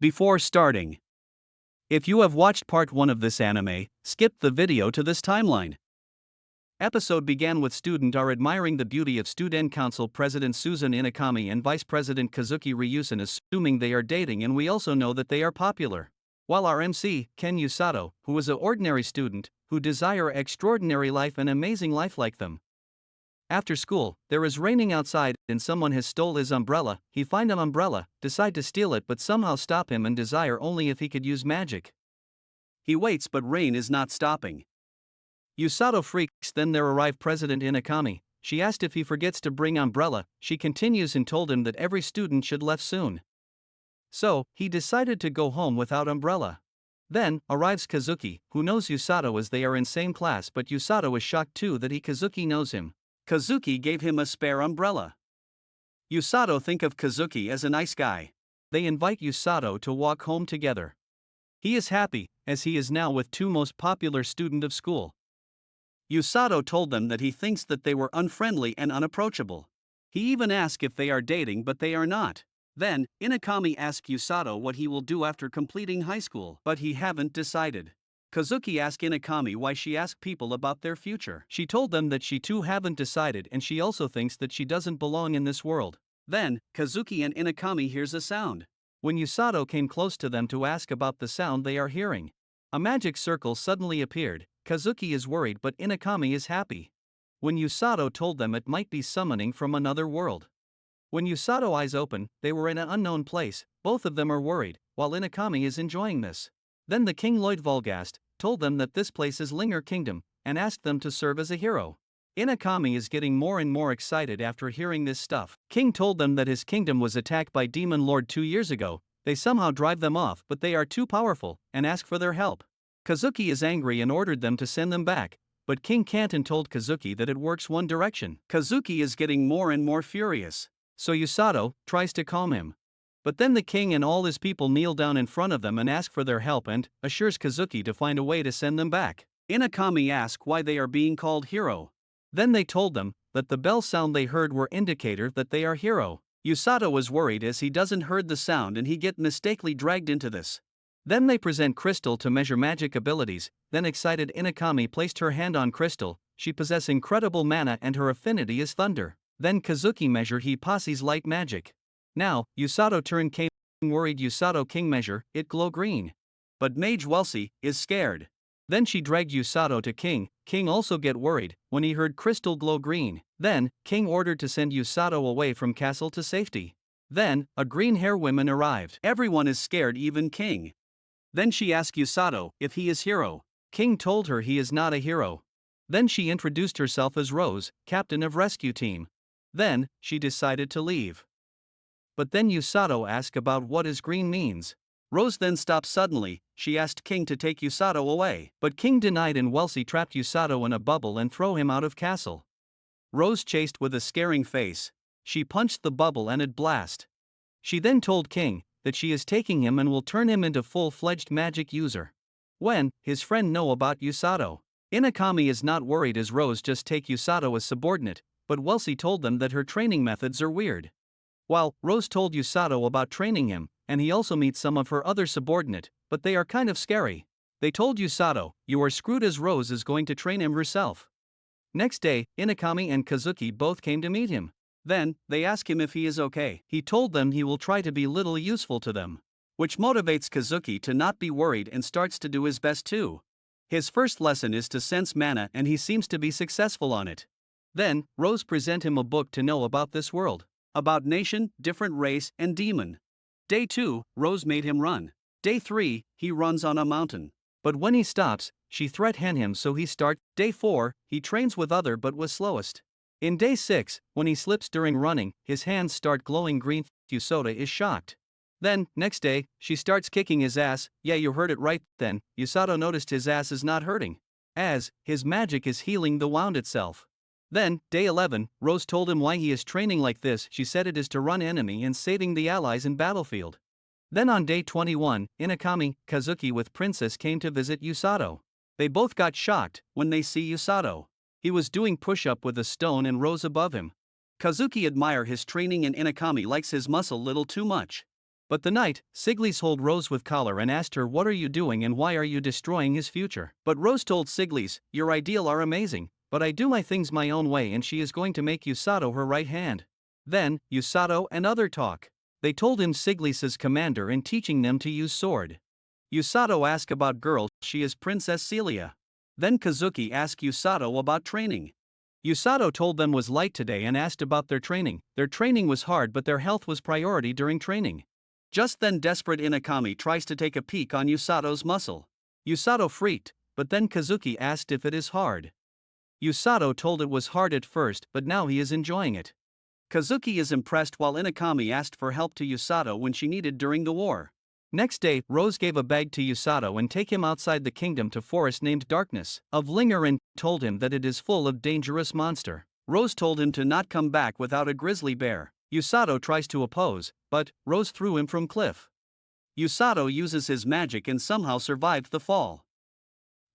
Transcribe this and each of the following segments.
Before starting, if you have watched part 1 of this anime, skip the video to this timeline. Episode began with student are admiring the beauty of Student Council President Susan Inakami and Vice President Kazuki Ryusen assuming they are dating, and we also know that they are popular. While our MC, Ken Usato, who is an ordinary student, who desire extraordinary life and amazing life like them. After school, there is raining outside and someone has stole his umbrella. He find an umbrella, decide to steal it but somehow stop him and desire only if he could use magic. He waits but rain is not stopping. Usato freaks, then there arrive President Inakami. She asked if he forgets to bring umbrella. She continues and told him that every student should left soon. So, he decided to go home without umbrella. Then, arrives Kazuki, who knows Usato as they are in same class, but Usato is shocked too that Kazuki knows him. Kazuki gave him a spare umbrella. Usato think of Kazuki as a nice guy. They invite Usato to walk home together. He is happy, as he is now with two most popular student of school. Usato told them that he thinks that they were unfriendly and unapproachable. He even asked if they are dating but they are not. Then, Inakami asked Usato what he will do after completing high school, but he haven't decided. Kazuki asked Inakami why she asked people about their future. She told them that she too haven't decided and she also thinks that she doesn't belong in this world. Then, Kazuki and Inakami hears a sound. When Usato came close to them to ask about the sound they are hearing, a magic circle suddenly appeared. Kazuki is worried but Inakami is happy. When Usato told them it might be summoning from another world. When Usato eyes open, they were in an unknown place. Both of them are worried, while Inakami is enjoying this. Then the King Lloyd Volgast told them that this place is Linger Kingdom, and asked them to serve as a hero. Inakami is getting more and more excited after hearing this stuff. King told them that his kingdom was attacked by Demon Lord 2 years ago. They somehow drive them off but they are too powerful, and ask for their help. Kazuki is angry and ordered them to send them back, but King can't and told Kazuki that it works one direction. Kazuki is getting more and more furious. So Usato tries to calm him. But then the king and all his people kneel down in front of them and ask for their help and assures Kazuki to find a way to send them back. Inakami asks why they are being called hero. Then they told them that the bell sound they heard were indicator that they are hero. Usato was worried as he doesn't heard the sound and he get mistakenly dragged into this. Then they present Crystal to measure magic abilities. Then excited Inakami placed her hand on Crystal. She possesses incredible mana and her affinity is thunder. Then Kazuki measure he posses light magic. Now, Usato turn King worried Usato King measure, it glow green. But Mage Welsi is scared. Then she dragged Usato to King. King also get worried when he heard Crystal glow green. Then, King ordered to send Usato away from castle to safety. Then, a green hair woman arrived. Everyone is scared, even King. Then she asked Usato if he is hero. King told her he is not a hero. Then she introduced herself as Rose, captain of rescue team. Then, she decided to leave. But then Usato asked about what is green means. Rose then stopped suddenly. She asked King to take Usato away. But King denied and Welsi trapped Usato in a bubble and throw him out of castle. Rose chased with a scaring face. She punched the bubble and it blast. She then told King that she is taking him and will turn him into full-fledged magic user. When his friend know about Usato, Inakami is not worried as Rose just take Usato as subordinate, but Welsi told them that her training methods are weird. While Rose told Usato about training him, and he also meets some of her other subordinate, but they are kind of scary. They told Usato, you are screwed as Rose is going to train him herself. Next day, Inakami and Kazuki both came to meet him. Then, they ask him if he is okay. He told them he will try to be little useful to them. Which motivates Kazuki to not be worried and starts to do his best too. His first lesson is to sense mana and he seems to be successful on it. Then, Rose present him a book to know about this world. About nation, different race, and demon. Day 2, Rose made him run. Day 3, he runs on a mountain. But when he stops, she threatened him so he start. Day 4, he trains with other but was slowest. In day 6, when he slips during running, his hands start glowing green. Usato is shocked. Then, next day, she starts kicking his ass. Yeah, you heard it right. Then, Usato noticed his ass is not hurting, as his magic is healing the wound itself. Then, day 11, Rose told him why he is training like this. She said it is to run enemy and saving the allies in battlefield. Then on day 21, Inakami, Kazuki with Princess came to visit Usato. They both got shocked when they see Usato. He was doing push-up with a stone and Rose above him. Kazuki admire his training and Inakami likes his muscle little too much. But the night, Siglis hold Rose with collar and asked her, "What are you doing and why are you destroying his future?" But Rose told Siglis, "Your ideal are amazing, but I do my things my own way and she is going to make Usato her right hand." Then, Usato and other talk. They told him Siglis is commander and teaching them to use sword. Usato asked about girl, she is Princess Celia. Then Kazuki asked Usato about training. Usato told them was light today and asked about their training. Their training was hard but their health was priority during training. Just then desperate Inakami tries to take a peek on Usato's muscle. Usato freaked, but then Kazuki asked if it is hard. Usato told it was hard at first but now he is enjoying it. Kazuki is impressed while Inakami asked for help to Usato when she needed during the war. Next day, Rose gave a bag to Usato and take him outside the kingdom to forest named Darkness of Linger and told him that it is full of dangerous monster. Rose told him to not come back without a grizzly bear. Usato tries to oppose, but Rose threw him from cliff. Usato uses his magic and somehow survived the fall.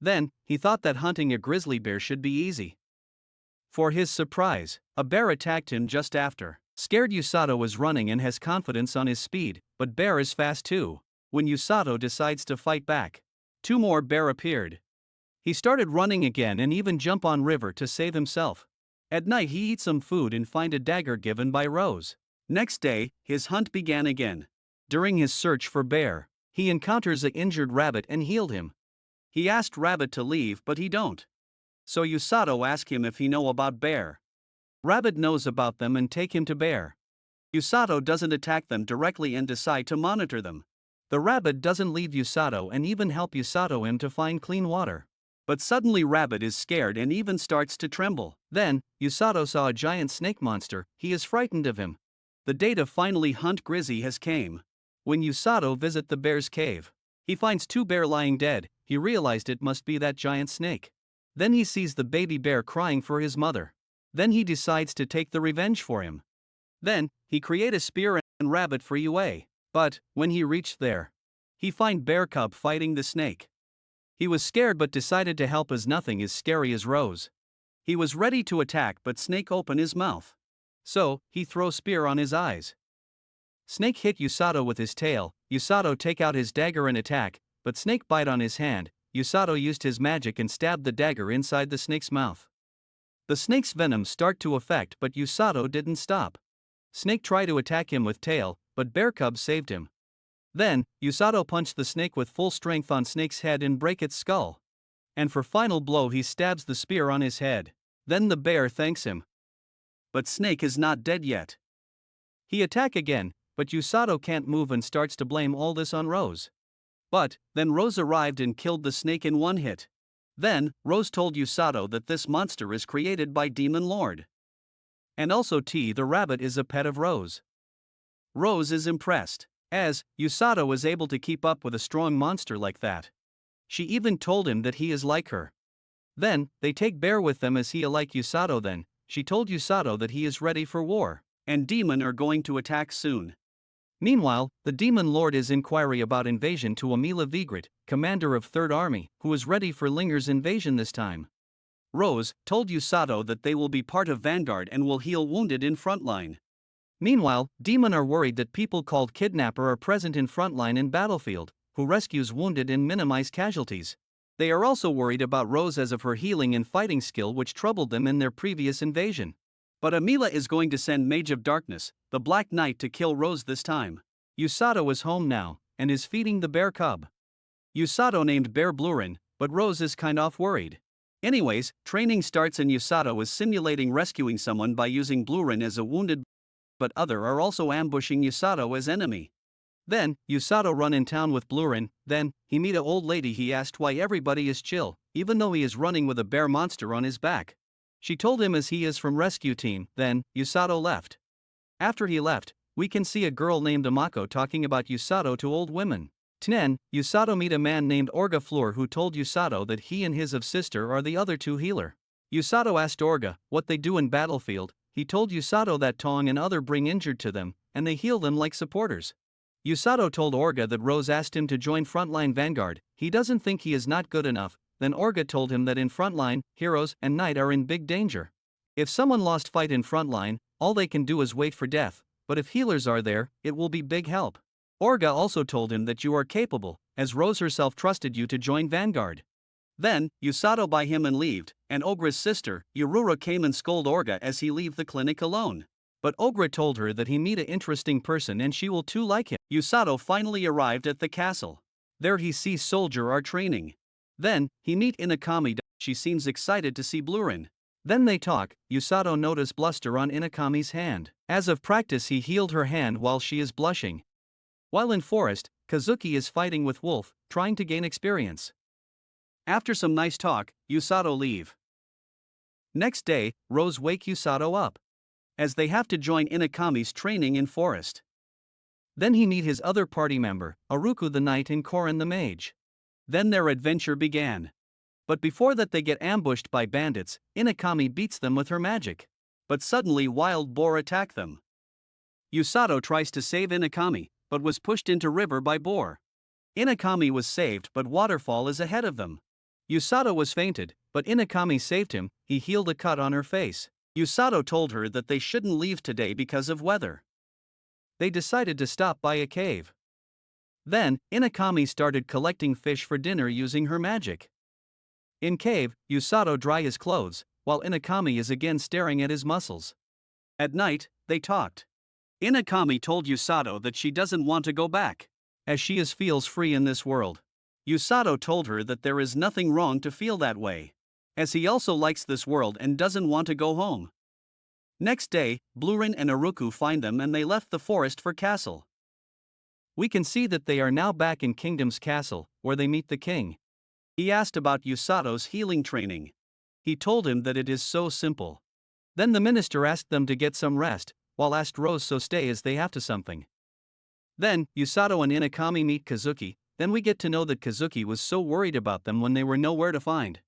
Then, he thought that hunting a grizzly bear should be easy. For his surprise, a bear attacked him just after. Scared Usato is running and has confidence on his speed, but bear is fast too. When Usato decides to fight back, 2 more bear appeared. He started running again and even jump on river to save himself. At night he eats some food and find a dagger given by Rose. Next day, his hunt began again. During his search for bear, he encounters an injured rabbit and healed him. He asked rabbit to leave but he don't. So Usato asked him if he know about bear. Rabbit knows about them and take him to bear. Usato doesn't attack them directly and decide to monitor them. The rabbit doesn't leave Usato and even help Usato him to find clean water. But suddenly rabbit is scared and even starts to tremble. Then, Usato saw a giant snake monster, he is frightened of him. The day to finally hunt Grizzly has came. When Usato visit the bear's cave, he finds 2 bear lying dead, he realized it must be that giant snake. Then he sees the baby bear crying for his mother. Then he decides to take the revenge for him. Then, he create a spear and rabbit for UA. But, when he reached there, he find bear cub fighting the snake. He was scared but decided to help as nothing is scary as Rose. He was ready to attack but snake open his mouth. So, he throw spear on his eyes. Snake hit Usato with his tail, Usato take out his dagger and attack, but snake bite on his hand. Usato used his magic and stabbed the dagger inside the snake's mouth. The snake's venom start to affect but Usato didn't stop. Snake tried to attack him with tail, but bear cub saved him. Then, Usato punched the snake with full strength on snake's head and break its skull. And for final blow he stabs the spear on his head. Then the bear thanks him. But snake is not dead yet. He attack again, but Usato can't move and starts to blame all this on Rose. But, then Rose arrived and killed the snake in 1 hit. Then, Rose told Usato that this monster is created by Demon Lord. And also T the rabbit is a pet of Rose. Rose is impressed, as Usato is able to keep up with a strong monster like that. She even told him that he is like her. Then, they take bear with them as he like Usato then, she told Usato that he is ready for war, and demon are going to attack soon. Meanwhile, the Demon Lord is inquiry about invasion to Amila Vigret, commander of 3rd Army, who is ready for Linger's invasion this time. Rose told Usato that they will be part of Vanguard and will heal wounded in frontline. Meanwhile, Demon are worried that people called Kidnapper are present in frontline in battlefield, who rescues wounded and minimize casualties. They are also worried about Rose as of her healing and fighting skill which troubled them in their previous invasion. But Amila is going to send Mage of Darkness, the Black Knight to kill Rose this time. Usato is home now, and is feeding the bear cub. Usato named Bear Blurin, but Rose is kind of worried. Anyways, training starts and Usato is simulating rescuing someone by using Blurin as a wounded, but other are also ambushing Usato as enemy. Then, Usato run in town with Blurin, then, he meet a old lady he asked why everybody is chill, even though he is running with a bear monster on his back. She told him as he is from rescue team, then, Usato left. After he left, we can see a girl named Amako talking about Usato to old women. Then, Usato meet a man named Orga Floor who told Usato that he and his of sister are the other 2 healer. Usato asked Orga what they do in battlefield, he told Usato that Tong and other bring injured to them, and they heal them like supporters. Usato told Orga that Rose asked him to join Frontline Vanguard, he doesn't think he is not good enough, then Orga told him that in Frontline, heroes and knight are in big danger. If someone lost fight in Frontline, all they can do is wait for death, but if healers are there, it will be big help. Orga also told him that you are capable, as Rose herself trusted you to join Vanguard. Then, Usato buy him and leaved, and Ogra's sister, Yurura came and scold Orga as he leave the clinic alone. But Ogra told her that he meet a interesting person and she will too like him. Usato finally arrived at the castle. There he sees soldier are training. Then, he meet Inakami. She seems excited to see Blurin. Then they talk. Usato notice bluster on Inakami's hand. As of practice he healed her hand while she is blushing. While in forest, Kazuki is fighting with Wolf, trying to gain experience. After some nice talk, Usato leave. Next day, Rose wake Usato up, as they have to join Inakami's training in forest. Then he meet his other party member, Aruku the knight and Korin the mage. Then their adventure began. But before that they get ambushed by bandits. Inakami beats them with her magic. But suddenly wild boar attack them. Usato tries to save Inakami, but was pushed into river by boar. Inakami was saved but waterfall is ahead of them. Usato was fainted, but Inakami saved him. He healed a cut on her face. Usato told her that they shouldn't leave today because of weather. They decided to stop by a cave. Then, Inakami started collecting fish for dinner using her magic. In cave, Usato dry his clothes, while Inakami is again staring at his muscles. At night, they talked. Inakami told Usato that she doesn't want to go back, as she feels free in this world. Usato told her that there is nothing wrong to feel that way, as he also likes this world and doesn't want to go home. Next day, Blurin and Aruku find them and they left the forest for castle. We can see that they are now back in Kingdom's castle, where they meet the king. He asked about Usato's healing training. He told him that it is so simple. Then the minister asked them to get some rest, while asked Rose so stay as they have to something. Then, Usato and Inakami meet Kazuki. Then we get to know that Kazuki was so worried about them when they were nowhere to find.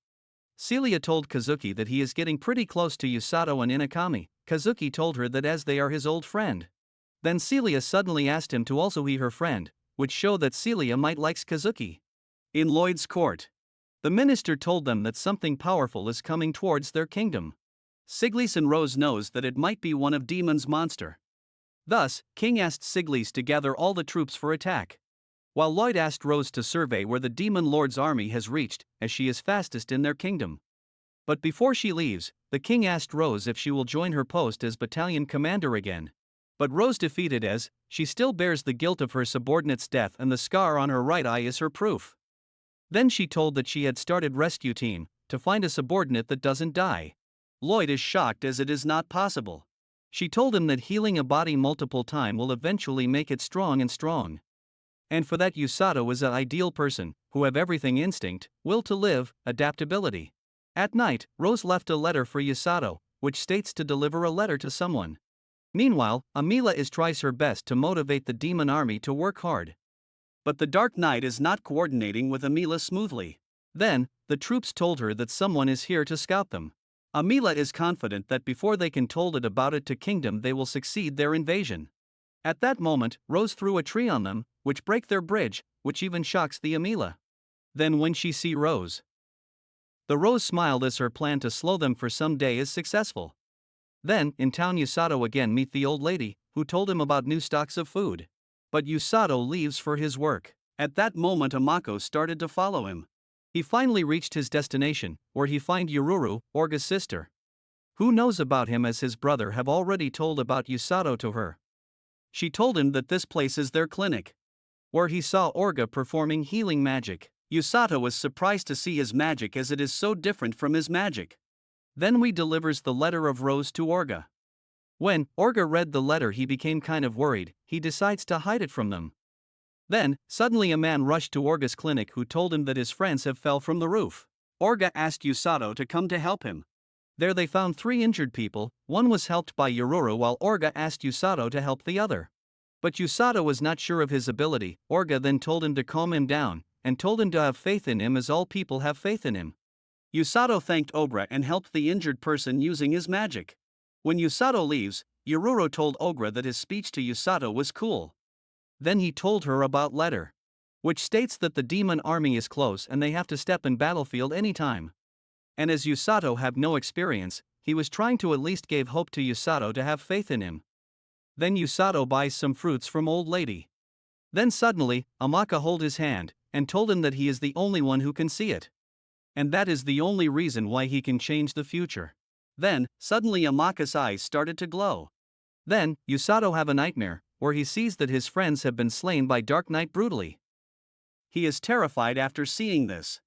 Celia told Kazuki that he is getting pretty close to Usato and Inakami. Kazuki told her that as they are his old friend. Then Celia suddenly asked him to also be her friend, which showed that Celia might likes Kazuki. In Lloyd's court, the minister told them that something powerful is coming towards their kingdom. Siglis and Rose knows that it might be one of Demon's monster. Thus, King asked Siglis to gather all the troops for attack, while Lloyd asked Rose to survey where the Demon Lord's army has reached, as she is fastest in their kingdom. But before she leaves, the king asked Rose if she will join her post as battalion commander again. But Rose defeated as she still bears the guilt of her subordinate's death and the scar on her right eye is her proof. Then she told that she had started rescue team to find a subordinate that doesn't die. Lloyd is shocked as it is not possible. She told him that healing a body multiple times will eventually make it strong and strong. And for that Usato is an ideal person, who have everything instinct, will to live, adaptability. At night, Rose left a letter for Usato, which states to deliver a letter to someone. Meanwhile, Amila tries her best to motivate the demon army to work hard. But the Dark Knight is not coordinating with Amila smoothly. Then, the troops told her that someone is here to scout them. Amila is confident that before they can told it about it to Kingdom they will succeed their invasion. At that moment, Rose threw a tree on them, which break their bridge, which even shocks the Amila. Then when she see Rose, the Rose smiled as her plan to slow them for some day is successful. Then, in town Usato again meet the old lady, who told him about new stocks of food. But Usato leaves for his work. At that moment Amako started to follow him. He finally reached his destination, where he find Yururu, Orga's sister. Who knows about him as his brother have already told about Usato to her. She told him that this place is their clinic, where he saw Orga performing healing magic. Usato was surprised to see his magic as it is so different from his magic. Then we delivers the letter of Rose to Orga. When Orga read the letter he became kind of worried. He decides to hide it from them. Then, suddenly a man rushed to Orga's clinic who told him that his friends have fell from the roof. Orga asked Usato to come to help him. There they found 3 injured people. One was helped by Yururu while Orga asked Usato to help the other. But Usato was not sure of his ability. Orga then told him to calm him down, and told him to have faith in him as all people have faith in him. Usato thanked Ogra and helped the injured person using his magic. When Usato leaves, Yururu told Ogra that his speech to Usato was cool. Then he told her about letter, which states that the demon army is close and they have to step in battlefield anytime. And as Usato have no experience, he was trying to at least give hope to Usato to have faith in him. Then Usato buys some fruits from old lady. Then suddenly, Amaka hold his hand, and told him that he is the only one who can see it. And that is the only reason why he can change the future. Then, suddenly Amaka's eyes started to glow. Then, Usato have a nightmare, where he sees that his friends have been slain by Dark Knight brutally. He is terrified after seeing this.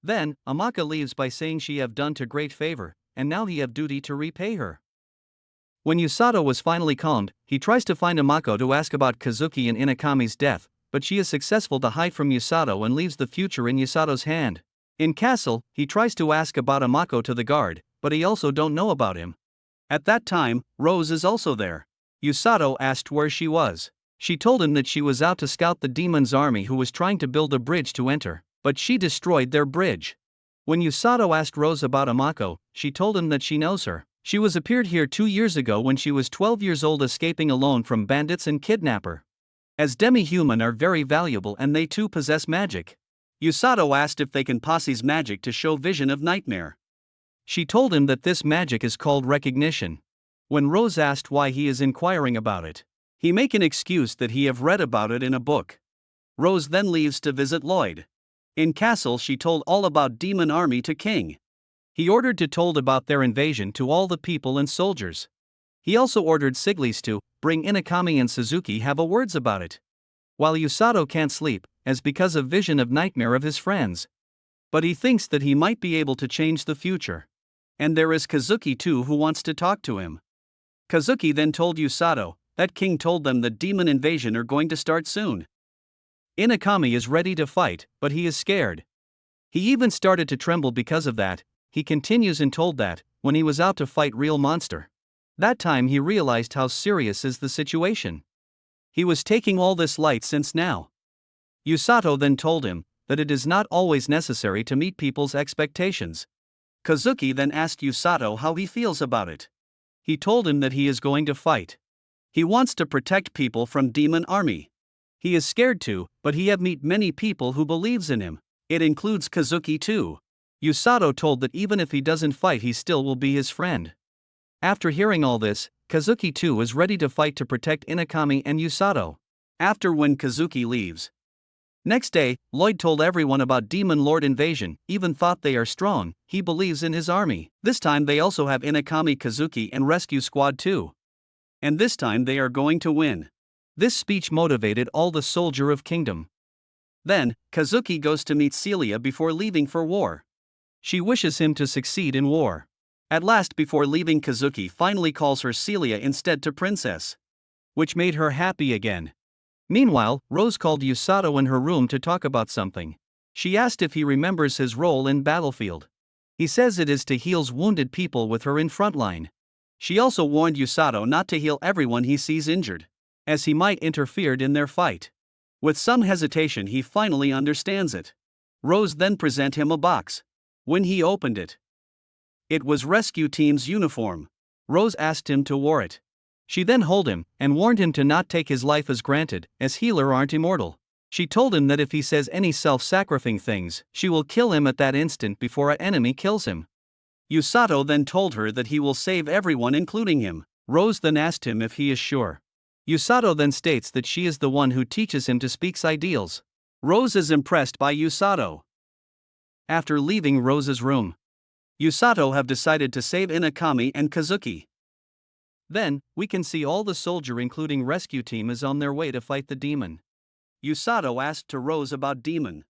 Then, Amaka leaves by saying she have done to great favor, and now he have duty to repay her. When Usato was finally calmed, he tries to find Amako to ask about Kazuki and Inakami's death, but she is successful to hide from Usato and leaves the future in Usato's hand. In castle, he tries to ask about Amako to the guard, but he also don't know about him. At that time, Rose is also there. Usato asked where she was. She told him that she was out to scout the demon's army who was trying to build a bridge to enter, but she destroyed their bridge. When Usato asked Rose about Amako, she told him that she knows her. She was appeared here 2 years ago when she was 12 years old, escaping alone from bandits and kidnapper. As demi-human are very valuable and they too possess magic. Usato asked if they can possess magic to show vision of nightmare. She told him that this magic is called recognition. When Rose asked why he is inquiring about it, he make an excuse that he have read about it in a book. Rose then leaves to visit Lloyd. In castle, she told all about demon army to King. He ordered to told about their invasion to all the people and soldiers. He also ordered Siglis to bring Inakami and Suzuki have a words about it. While Usato can't sleep, as because of vision of nightmare of his friends. But he thinks that he might be able to change the future. And there is Kazuki too who wants to talk to him. Kazuki then told Usato that King told them that demon invasion are going to start soon. Inakami is ready to fight, but he is scared. He even started to tremble because of that. He continues and told that, when he was out to fight real monster. That time he realized how serious is the situation. He was taking all this light since now. Usato then told him that it is not always necessary to meet people's expectations. Kazuki then asked Usato how he feels about it. He told him that he is going to fight. He wants to protect people from demon army. He is scared too, but he have meet many people who believes in him. It includes Kazuki too. Usato told that even if he doesn't fight he still will be his friend. After hearing all this, Kazuki too is ready to fight to protect Inakami and Usato. After when Kazuki leaves. Next day, Lloyd told everyone about Demon Lord invasion, even thought they are strong, he believes in his army. This time they also have Inakami, Kazuki and rescue squad too. And this time they are going to win. This speech motivated all the soldier of kingdom. Then, Kazuki goes to meet Celia before leaving for war. She wishes him to succeed in war. At last, before leaving, Kazuki finally calls her Celia instead to princess. Which made her happy again. Meanwhile, Rose called Usato in her room to talk about something. She asked if he remembers his role in battlefield. He says it is to heal wounded people with her in frontline. She also warned Usato not to heal everyone he sees injured, as he might interfered in their fight. With some hesitation he finally understands it. Rose then present him a box. When he opened it, it was rescue team's uniform. Rose asked him to wear it. She then hold him and warned him to not take his life as granted, as healer aren't immortal. She told him that if he says any self-sacrificing things, she will kill him at that instant before an enemy kills him. Usato then told her that he will save everyone including him. Rose then asked him if he is sure. Usato then states that she is the one who teaches him to speak ideals. Rose is impressed by Usato. After leaving Rose's room, Usato have decided to save Inakami and Kazuki. Then, we can see all the soldier including rescue team is on their way to fight the demon. Usato asked to Rose about demon.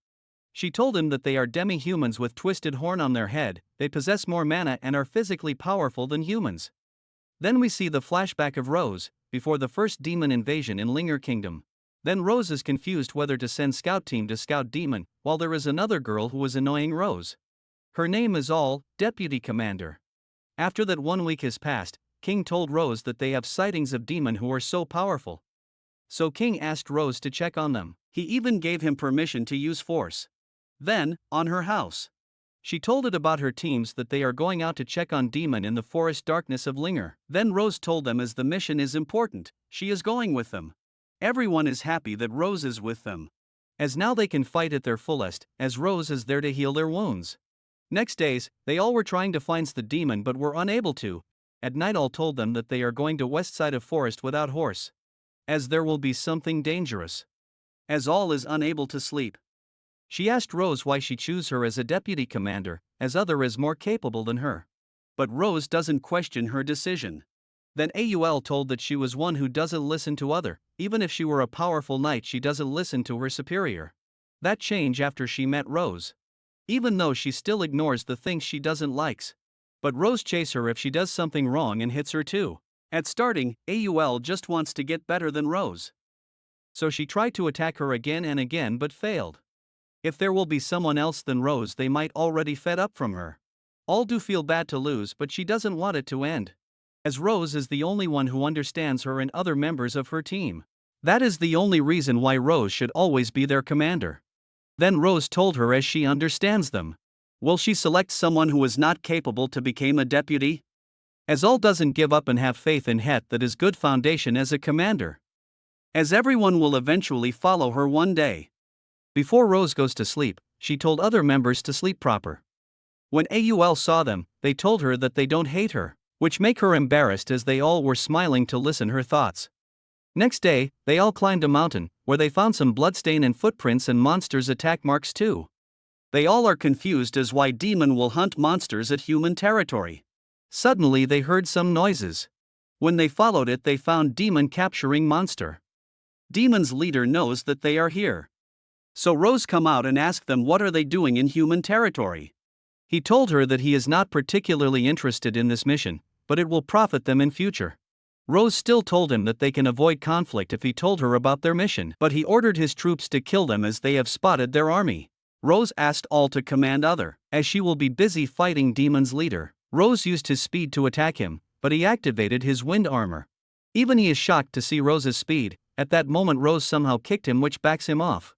She told him that they are demi-humans with twisted horn on their head, they possess more mana and are physically powerful than humans. Then we see the flashback of Rose, before the first demon invasion in Linger Kingdom. Then Rose is confused whether to send scout team to scout demon, while there is another girl who is annoying Rose. Her name is All, Deputy Commander. After that 1 week has passed, King told Rose that they have sightings of demon who are so powerful. So King asked Rose to check on them. He even gave him permission to use force. Then, on her house, she told it about her teams that they are going out to check on demon in the forest darkness of Linger. Then Rose told them as the mission is important, she is going with them. Everyone is happy that Rose is with them, as now they can fight at their fullest, as Rose is there to heal their wounds. Next days, they all were trying to find the demon but were unable to. At night All told them that they are going to west side of forest without horse, as there will be something dangerous. as all is unable to sleep. She asked Rose why she choose her as a deputy commander, as other is more capable than her. But Rose doesn't question her decision. Then Aul told that she was one who doesn't listen to other, even if she were a powerful knight she doesn't listen to her superior. That change after she met Rose. Even though she still ignores the things she doesn't likes. But Rose chase her if she does something wrong and hits her too. At starting, Aul just wants to get better than Rose. So she tried to attack her again and again but failed. If there will be someone else than Rose they might already fed up from her. All do feel bad to lose but she doesn't want it to end. As Rose is the only one who understands her and other members of her team. That is the only reason why Rose should always be their commander. Then Rose told her as she understands them. Will she select someone who is not capable to become a deputy? As all doesn't give up and have faith in Het that is good foundation as a commander. As everyone will eventually follow her one day. Before Rose goes to sleep, she told other members to sleep proper. When Aul saw them, they told her that they don't hate her, which make her embarrassed as they all were smiling to listen her thoughts. Next day, they all climbed a mountain, where they found some bloodstain and footprints and monsters' attack marks too. They all are confused as why demon will hunt monsters at human territory. Suddenly they heard some noises. When they followed it they found demon capturing monster. Demon's leader knows that they are here. So Rose come out and ask them what are they doing in human territory. He told her that he is not particularly interested in this mission, but it will profit them in future. Rose still told him that they can avoid conflict if he told her about their mission, but he ordered his troops to kill them as they have spotted their army. Rose asked all to command other, as she will be busy fighting demon's leader. Rose used his speed to attack him, but he activated his wind armor. Even he is shocked to see Rose's speed. At that moment Rose somehow kicked him which backs him off.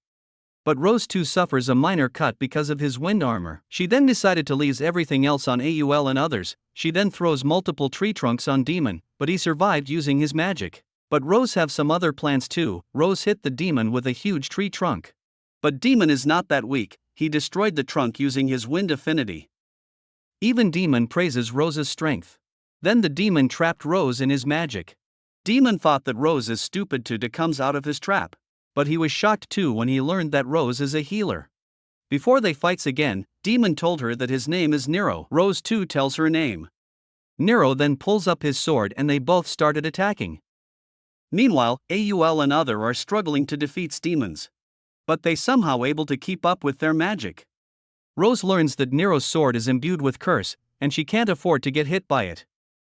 But Rose too suffers a minor cut because of his wind armor. She then decided to leave everything else on Aul and others. She then throws multiple tree trunks on demon, but he survived using his magic. But Rose have some other plans too. Rose hit the demon with a huge tree trunk. But demon is not that weak, he destroyed the trunk using his wind affinity. Even demon praises Rose's strength. Then the demon trapped Rose in his magic. Demon thought that Rose is stupid to comes out of his trap. But he was shocked too when he learned that Rose is a healer. Before they fights again, Demon told her that his name is Nero. Rose too tells her name. Nero then pulls up his sword and they both started attacking. Meanwhile, Aul and other are struggling to defeat demons. But they somehow able to keep up with their magic. Rose learns that Nero's sword is imbued with curse, and she can't afford to get hit by it.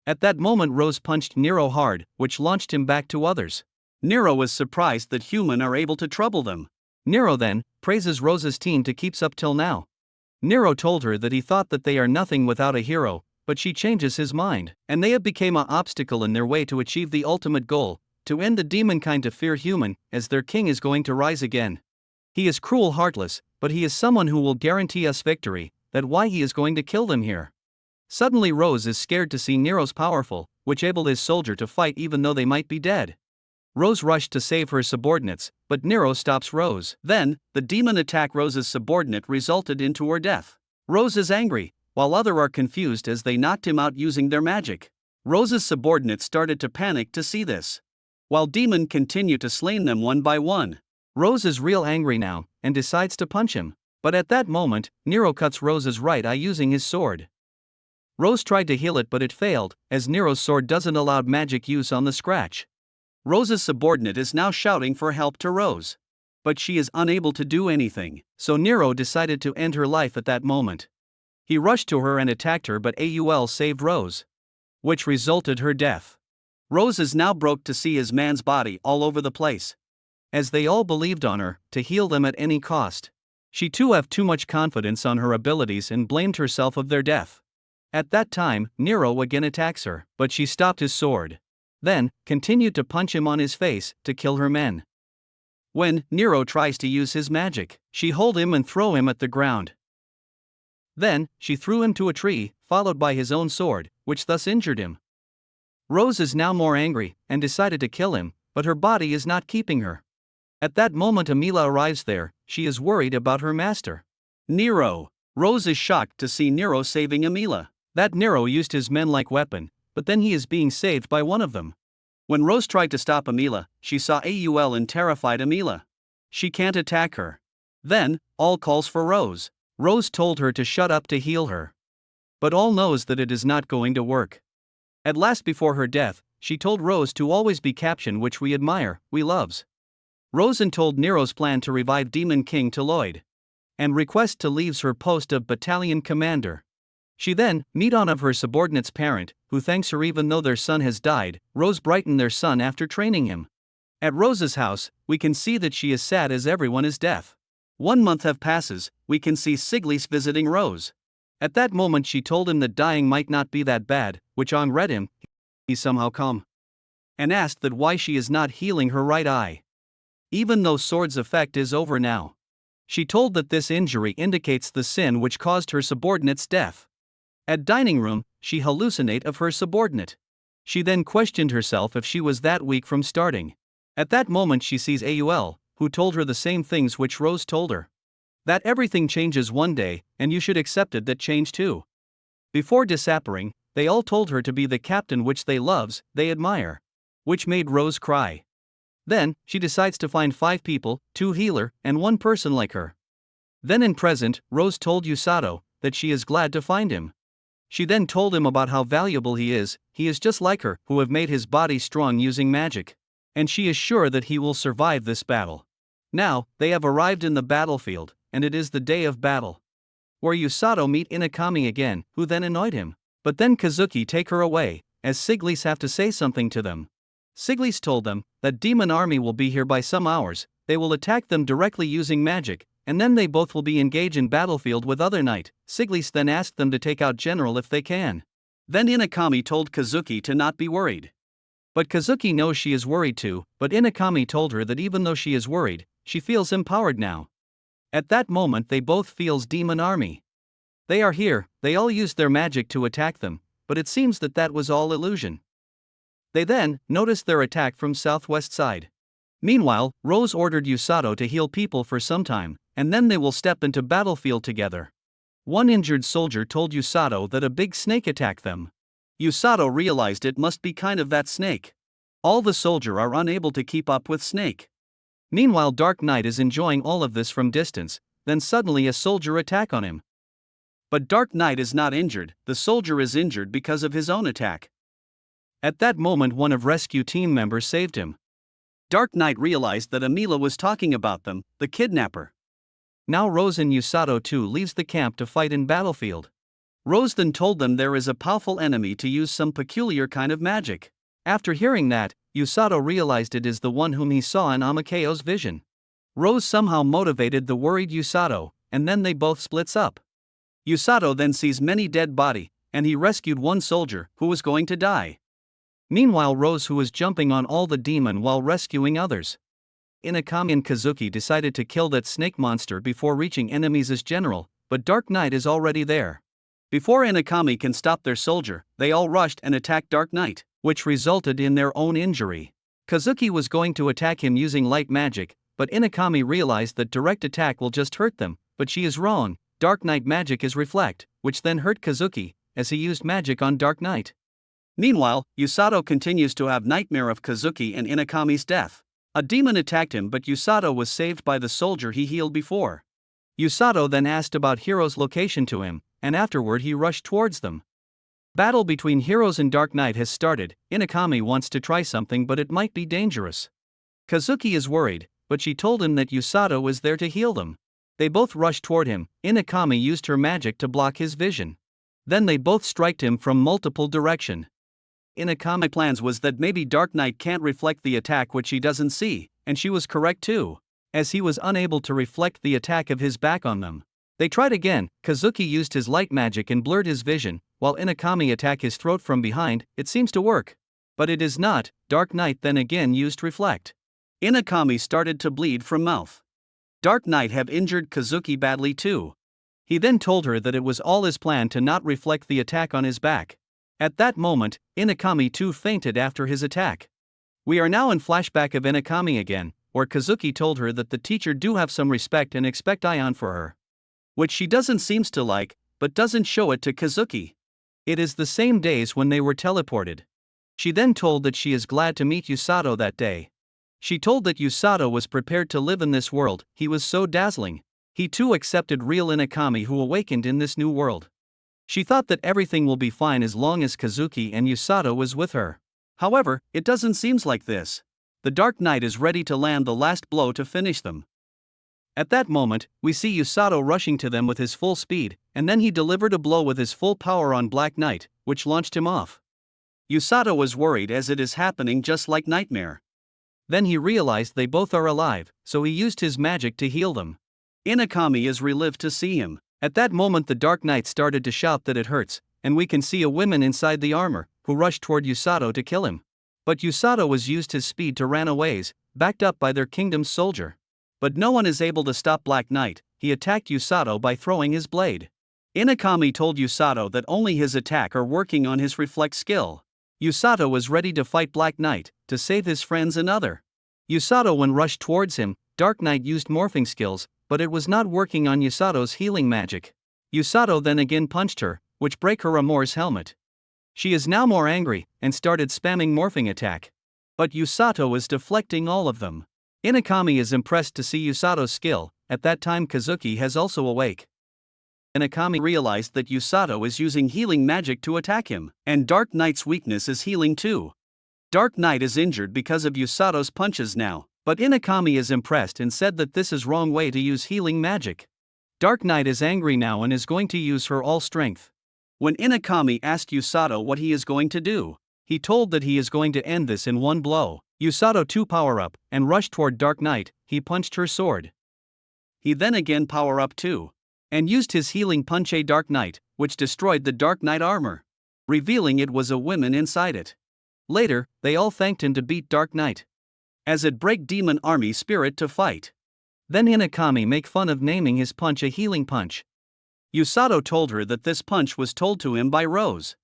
At that moment Rose punched Nero hard, which launched him back to others. Nero is surprised that human are able to trouble them. Nero then praises Rose's team to keeps up till now. Nero told her that he thought that they are nothing without a hero, but she changes his mind, and they have become an obstacle in their way to achieve the ultimate goal, to end the demon kind to fear human, as their king is going to rise again. He is cruel heartless, but he is someone who will guarantee us victory, that why he is going to kill them here. Suddenly Rose is scared to see Nero's powerful, which able his soldier to fight even though they might be dead. Rose rushed to save her subordinates, but Nero stops Rose. Then, the demon attack Rose's subordinate resulted into her death. Rose is angry, while others are confused as they knocked him out using their magic. Rose's subordinates started to panic to see this. While demon continued to slay them one by one. Rose is real angry now, and decides to punch him. But at that moment, Nero cuts Rose's right eye using his sword. Rose tried to heal it but it failed, as Nero's sword doesn't allow magic use on the scratch. Rose's subordinate is now shouting for help to Rose. But she is unable to do anything, so Nero decided to end her life at that moment. He rushed to her and attacked her but Aul saved Rose. Which resulted her death. Rose is now broke to see his man's body all over the place. As they all believed on her, to heal them at any cost. She too have too much confidence on her abilities and blamed herself of their death. At that time, Nero again attacks her, but she stopped his sword. Then, continued to punch him on his face, to kill her men. When Nero tries to use his magic, she hold him and throw him at the ground. Then, she threw him to a tree, followed by his own sword, which thus injured him. Rose is now more angry, and decided to kill him, but her body is not keeping her. At that moment Amila arrives there, she is worried about her master. Nero. Rose is shocked to see Nero saving Amila. That Nero used his men like weapon, but then he is being saved by one of them. When Rose tried to stop Amila, she saw Aul and terrified Amila. She can't attack her. Then, all calls for Rose. Rose told her to shut up to heal her. But all knows that it is not going to work. At last before her death, she told Rose to always be caption which we admire, we loves. Rose told Nero's plan to revive Demon King to Lloyd. And request to leaves her post of battalion commander. She then meet on of her subordinate's parent, who thanks her even though their son has died. Rose brighten their son after training him. At Rose's house, we can see that she is sad as everyone is deaf. 1 month have passes, we can see Siglys visiting Rose. At that moment she told him that dying might not be that bad, which on read him, he somehow calm. And asked that why she is not healing her right eye. Even though sword's effect is over now. She told that this injury indicates the sin which caused her subordinate's death. At dining room, she hallucinate of her subordinate. She then questioned herself if she was that weak from starting. At that moment she sees Aul, who told her the same things which Rose told her. That everything changes one day, and you should accept it that change too. Before disappearing, they all told her to be the captain which they loves, they admire. Which made Rose cry. Then, she decides to find 5 people, 2 healer, and 1 person like her. Then in present, Rose told Usato that she is glad to find him. She then told him about how valuable he is just like her, who have made his body strong using magic. And she is sure that he will survive this battle. Now, they have arrived in the battlefield, and it is the day of battle. Where Usato meet Inakami again, who then annoyed him. But then Kazuki take her away, as Siglys have to say something to them. Siglys told them that demon army will be here by some hours, they will attack them directly using magic, and then they both will be engaged in battlefield with other knight. Siglys then asked them to take out general if they can. Then Inakami told Kazuki to not be worried. But Kazuki knows she is worried too, but Inakami told her that even though she is worried, she feels empowered now. At that moment they both feels demon army. They are here, they all used their magic to attack them, but it seems that that was all illusion. They then noticed their attack from southwest side. Meanwhile, Rose ordered Usato to heal people for some time, and then they will step into battlefield together. One injured soldier told Usato that a big snake attacked them. Usato realized it must be kind of that snake. All the soldier are unable to keep up with snake. Meanwhile Dark Knight is enjoying all of this from distance, then suddenly a soldier attack on him. But Dark Knight is not injured, the soldier is injured because of his own attack. At that moment one of rescue team members saved him. Dark Knight realized that Amila was talking about them, the kidnapper. Now Rose and Usato too leaves the camp to fight in battlefield. Rose then told them there is a powerful enemy to use some peculiar kind of magic. After hearing that, Usato realized it is the one whom he saw in Amakao's vision. Rose somehow motivated the worried Usato, and then they both splits up. Usato then sees many dead body, and he rescued one soldier who was going to die. Meanwhile Rose who was jumping on all the demon while rescuing others. Inakami and Kazuki decided to kill that snake monster before reaching enemies as general, but Dark Knight is already there. Before Inakami can stop their soldier, they all rushed and attacked Dark Knight, which resulted in their own injury. Kazuki was going to attack him using light magic, but Inakami realized that direct attack will just hurt them, but she is wrong. Dark Knight magic is reflect, which then hurt Kazuki, as he used magic on Dark Knight. Meanwhile, Usato continues to have nightmare of Kazuki and Inakami's death. A demon attacked him but Usato was saved by the soldier he healed before. Usato then asked about Hero's location to him, and afterward he rushed towards them. Battle between Heroes and Dark Knight has started. Inakami wants to try something but it might be dangerous. Kazuki is worried, but she told him that Usato is there to heal them. They both rushed toward him. Inakami used her magic to block his vision. Then they both striked him from multiple directions. Inakami plans was that maybe Dark Knight can't reflect the attack which he doesn't see, and she was correct too, as he was unable to reflect the attack of his back on them. They tried again. Kazuki used his light magic and blurred his vision, while Inakami attacked his throat from behind. It seems to work. But it is not. Dark Knight then again used reflect. Inakami started to bleed from mouth. Dark Knight have injured Kazuki badly too. He then told her that it was all his plan to not reflect the attack on his back. At that moment, Inakami too fainted after his attack. We are now in flashback of Inakami again, where Kazuki told her that the teacher do have some respect and expect Ion for her. Which she doesn't seems to like, but doesn't show it to Kazuki. It is the same days when they were teleported. She then told that she is glad to meet Usato that day. She told that Usato was prepared to live in this world, he was so dazzling. He too accepted real Inakami who awakened in this new world. She thought that everything will be fine as long as Kazuki and Usato was with her. However, it doesn't seem like this. The Dark Knight is ready to land the last blow to finish them. At that moment, we see Usato rushing to them with his full speed, and then he delivered a blow with his full power on Black Knight, which launched him off. Usato was worried as it is happening just like Nightmare. Then he realized they both are alive, so he used his magic to heal them. Inakami is relieved to see him. At that moment the Dark Knight started to shout that it hurts, and we can see a woman inside the armor, who rushed toward Usato to kill him. But Usato was used his speed to ran away, backed up by their kingdom's soldier. But no one is able to stop Black Knight, he attacked Usato by throwing his blade. Inakami told Usato that only his attack are working on his reflex skill. Usato was ready to fight Black Knight, to save his friends and other. Usato when rushed towards him, Dark Knight used morphing skills, but it was not working on Usato's healing magic. Usato then again punched her, which break her Amor's helmet. She is now more angry, and started spamming morphing attack. But Usato is deflecting all of them. Inakami is impressed to see Usato's skill. At that time Kazuki has also awake. Inakami realized that Usato is using healing magic to attack him, and Dark Knight's weakness is healing too. Dark Knight is injured because of Usato's punches now, but Inakami is impressed and said that this is wrong way to use healing magic. Dark Knight is angry now and is going to use her all strength. When Inakami asked Usato what he is going to do, he told that he is going to end this in one blow. Usato 2 power up and rushed toward Dark Knight, he punched her sword. He then again power up 2. And used his healing punch a Dark Knight, which destroyed the Dark Knight armor, revealing it was a woman inside it. Later, they all thanked him to beat Dark Knight, as it break demon army spirit to fight. Then Inakami make fun of naming his punch a healing punch. Usato told her that this punch was told to him by Rose.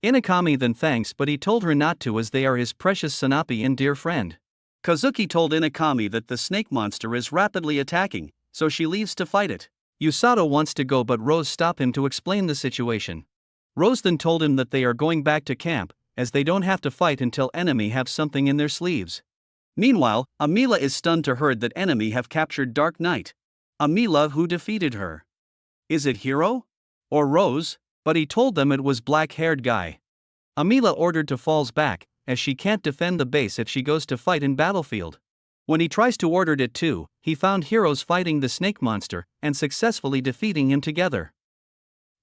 Inakami then thanks, but he told her not to as they are his precious Sanapi and dear friend. Kazuki told Inakami that the snake monster is rapidly attacking, so she leaves to fight it. Usato wants to go but Rose stopped him to explain the situation. Rose then told him that they are going back to camp, as they don't have to fight until enemy have something in their sleeves. Meanwhile, Amila is stunned to heard that enemy have captured Dark Knight. Amila who defeated her. Is it Hero? Or Rose? But he told them it was black-haired guy. Amila ordered to falls back, as she can't defend the base if she goes to fight in battlefield. When he tries to order it too, he found heroes fighting the snake monster, and successfully defeating him together.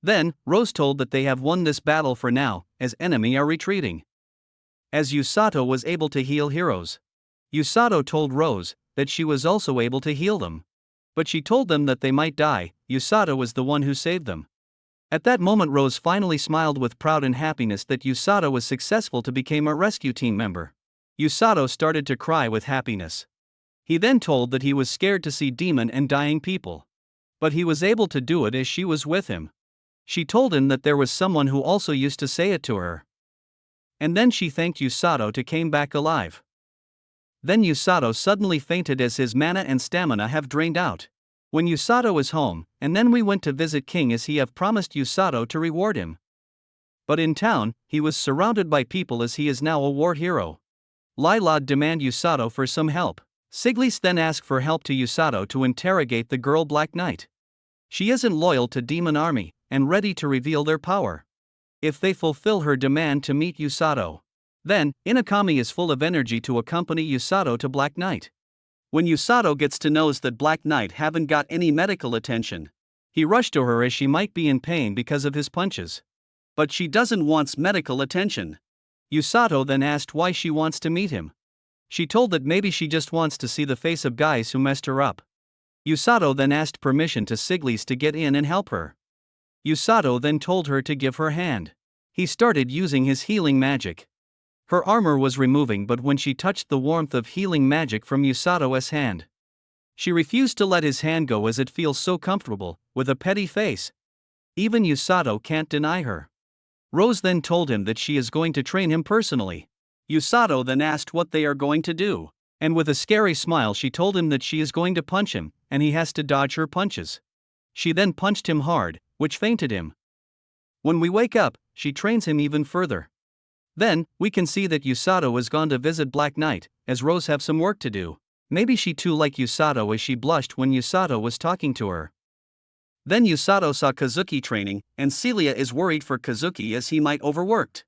Then, Rose told that they have won this battle for now, as enemy are retreating. As Usato was able to heal heroes. Usato told Rose that she was also able to heal them. But she told them that they might die, Usato was the one who saved them. At that moment Rose finally smiled with proud and happiness that Usato was successful to become a rescue team member. Usato started to cry with happiness. He then told that he was scared to see demon and dying people. But he was able to do it as she was with him. She told him that there was someone who also used to say it to her. And then she thanked Usato to came back alive. Then Usato suddenly fainted as his mana and stamina have drained out. When Usato is home, and then we went to visit King as he have promised Usato to reward him. But in town, he was surrounded by people as he is now a war hero. Lila demand Usato for some help. Siglis then asked for help to Usato to interrogate the girl Black Knight. She isn't loyal to Demon Army, and ready to reveal their power. If they fulfill her demand to meet Usato. Then, Inakami is full of energy to accompany Usato to Black Knight. When Usato gets to knows that Black Knight haven't got any medical attention, he rushed to her as she might be in pain because of his punches. But she doesn't want medical attention. Usato then asked why she wants to meet him. She told that maybe she just wants to see the face of guys who messed her up. Usato then asked permission to Siglis to get in and help her. Usato then told her to give her hand. He started using his healing magic. Her armor was removing, but when she touched the warmth of healing magic from Usato's hand, she refused to let his hand go as it feels so comfortable, with a petty face. Even Usato can't deny her. Rose then told him that she is going to train him personally. Usato then asked what they are going to do, and with a scary smile she told him that she is going to punch him, and he has to dodge her punches. She then punched him hard, which fainted him. When we wake up, she trains him even further. Then, we can see that Usato has gone to visit Black Knight, as Rose have some work to do. Maybe she too like Usato as she blushed when Usato was talking to her. Then Usato saw Kazuki training, and Celia is worried for Kazuki as he might overworked.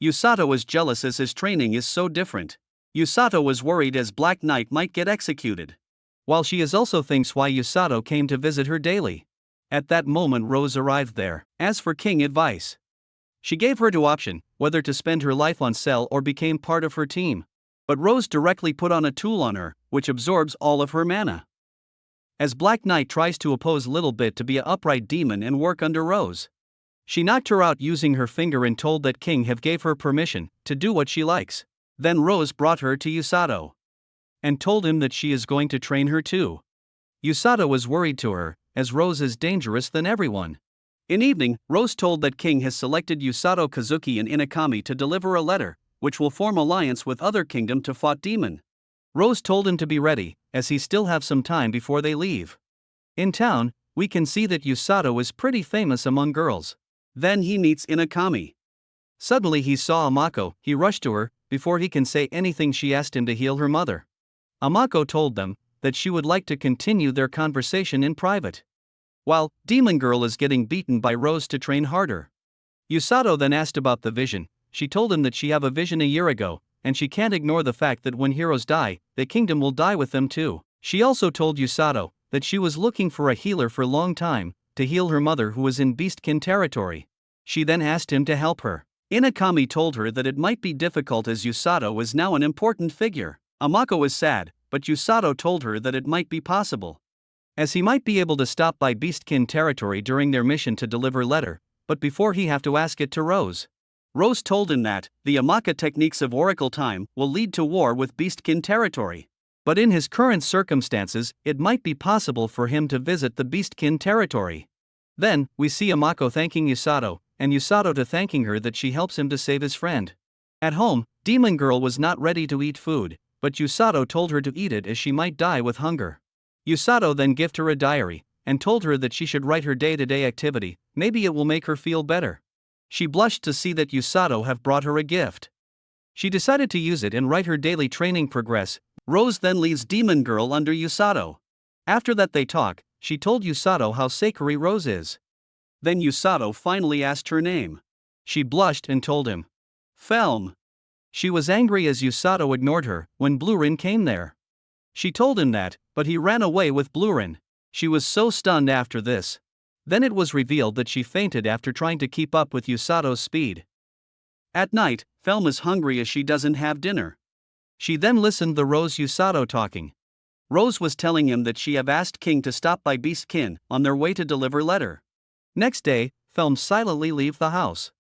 Usato is jealous as his training is so different. Usato was worried as Black Knight might get executed. While she is also thinks why Usato came to visit her daily. At that moment Rose arrived there. As for King advice, she gave her to option whether to spend her life on Cell or became part of her team. But Rose directly put on a tool on her, which absorbs all of her mana. As Black Knight tries to oppose Little Bit to be a upright demon and work under Rose, she knocked her out using her finger and told that King have gave her permission to do what she likes. Then Rose brought her to Usato and told him that she is going to train her too. Usato was worried to her, as Rose is dangerous than everyone. In evening, Rose told that King has selected Usato, Kazuki and Inakami to deliver a letter, which will form alliance with other kingdom to fight demon. Rose told him to be ready, as he still have some time before they leave. In town, we can see that Usato is pretty famous among girls. Then he meets Inakami. Suddenly he saw Amako, he rushed to her. Before he can say anything she asked him to heal her mother. Amako told them that she would like to continue their conversation in private. While Demon Girl is getting beaten by Rose to train harder. Usato then asked about the vision. She told him that she have a vision a year ago, and she can't ignore the fact that when heroes die, the kingdom will die with them too. She also told Usato that she was looking for a healer for a long time, to heal her mother who was in Beastkin territory. She then asked him to help her. Inakami told her that it might be difficult as Usato is now an important figure. Amako is sad, but Usato told her that it might be possible, as he might be able to stop by Beastkin territory during their mission to deliver letter, but before he have to ask it to Rose. Rose told him that the Amaka techniques of Oracle time will lead to war with Beastkin territory. But in his current circumstances, it might be possible for him to visit the Beastkin territory. Then, we see Amako thanking Usato, and Usato to thanking her that she helps him to save his friend. At home, Demon Girl was not ready to eat food, but Usato told her to eat it as she might die with hunger. Usato then gave her a diary, and told her that she should write her day-to-day activity, maybe it will make her feel better. She blushed to see that Usato have brought her a gift. She decided to use it and write her daily training progress. Rose then leaves Demon Girl under Usato. After that they talk, she told Usato how Sakura Rose is. Then Usato finally asked her name. She blushed and told him. Felm. She was angry as Usato ignored her when Blurin came there. She told him that, but he ran away with Blurin. She was so stunned after this. Then it was revealed that she fainted after trying to keep up with Usato's speed. At night, Felm is hungry as she doesn't have dinner. She then listened to Rose Usato talking. Rose was telling him that she have asked King to stop by Beastkin on their way to deliver letter. Next day, Felm silently leave the house,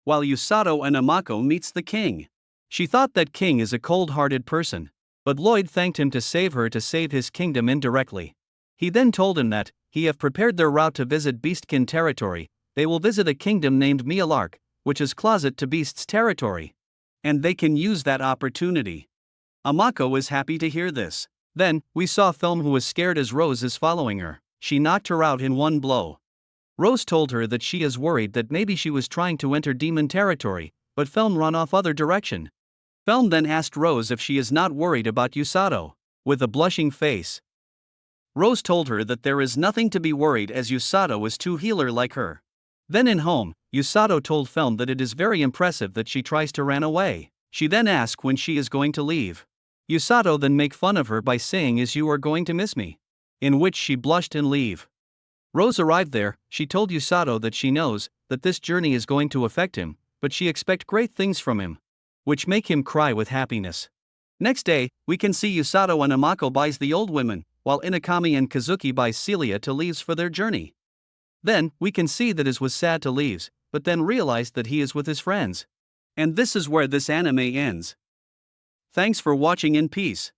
while Usato and Amako meets the king. She thought that King is a cold-hearted person, but Lloyd thanked him to save her to save his kingdom indirectly. He then told him that he have prepared their route to visit Beastkin territory. They will visit a kingdom named Mialark, which is closet to Beast's territory, and they can use that opportunity. Amako is happy to hear this. Then, we saw Felm who was scared as Rose is following her. She knocked her out in one blow. Rose told her that she is worried that maybe she was trying to enter demon territory, but Felm ran off other direction. Felm then asked Rose if she is not worried about Usato. With a blushing face, Rose told her that there is nothing to be worried as Usato is too healer like her. Then in home, Usato told Felm that it is very impressive that she tries to run away. She then asked when she is going to leave. Usato then make fun of her by saying is you are going to miss me, in which she blushed and leave. Rose arrived there. She told Usato that she knows that this journey is going to affect him, but she expect great things from him, which make him cry with happiness. Next day, we can see Usato and Amako buys the old women, while Inakami and Kazuki buys Celia to leaves for their journey. Then, we can see that is was sad to leaves, but then realized that he is with his friends. And this is where this anime ends. Thanks for watching in peace.